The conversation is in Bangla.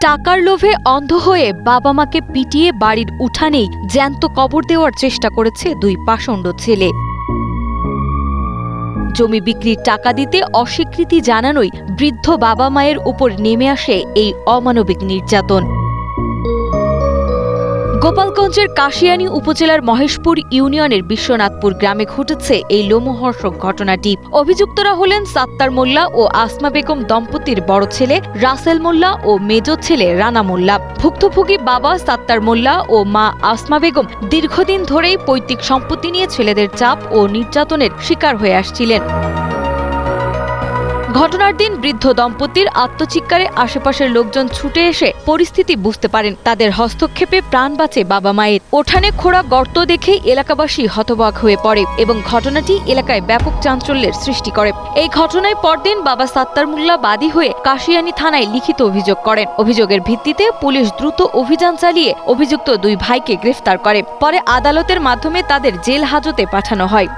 টাকার লোভে অন্ধ হয়ে বাবা মাকে পিটিয়ে বাড়ির উঠানেই জ্যান্ত কবর দেওয়ার চেষ্টা করেছে দুই পাষণ্ড ছেলে। জমি বিক্রির টাকা দিতে অস্বীকৃতি জানানোই বৃদ্ধ বাবা মায়ের উপর নেমে আসে এই অমানবিক নির্যাতন। গোপালগঞ্জের কাশিয়ানী উপজেলার মহেশপুর ইউনিয়নের বিশ্বনাথপুর গ্রামে ঘটেছে এই লোমহর্ষক ঘটনাটি। অভিযুক্তরা হলেন সাত্তার মোল্লা ও আসমা বেগম দম্পতির বড় ছেলে রাসেল মোল্লা ও মেজ ছেলে রানা মোল্লা। ভুক্তভোগী বাবা সাত্তার মোল্লা ও মা আসমা বেগম দীর্ঘদিন ধরেই পৈতৃক সম্পত্তি নিয়ে ছেলেদের চাপ ও নির্যাতনের শিকার হয়ে আসছিলেন। ঘটনার দিন বৃদ্ধ দম্পতির আত্মচিৎকারে আশেপাশের লোকজন ছুটে এসে পরিস্থিতি বুঝতে পারেন। তাদের হস্তক্ষেপে প্রাণ বাঁচে বাবা মায়ের। উঠানে খোঁড়া গর্ত দেখেই এলাকাবাসী হতবাক হয়ে পড়ে এবং ঘটনাটি এলাকায় ব্যাপক চাঞ্চল্যের সৃষ্টি করে। এই ঘটনায় পরদিন বাবা সাত্তার মোল্লা বাদী হয়ে কাশিয়ানী থানায় লিখিত অভিযোগ করেন। অভিযোগের ভিত্তিতে পুলিশ দ্রুত অভিযান চালিয়ে অভিযুক্ত দুই ভাইকে গ্রেফতার করে। পরে আদালতের মাধ্যমে তাদের জেল হাজতে পাঠানো হয়।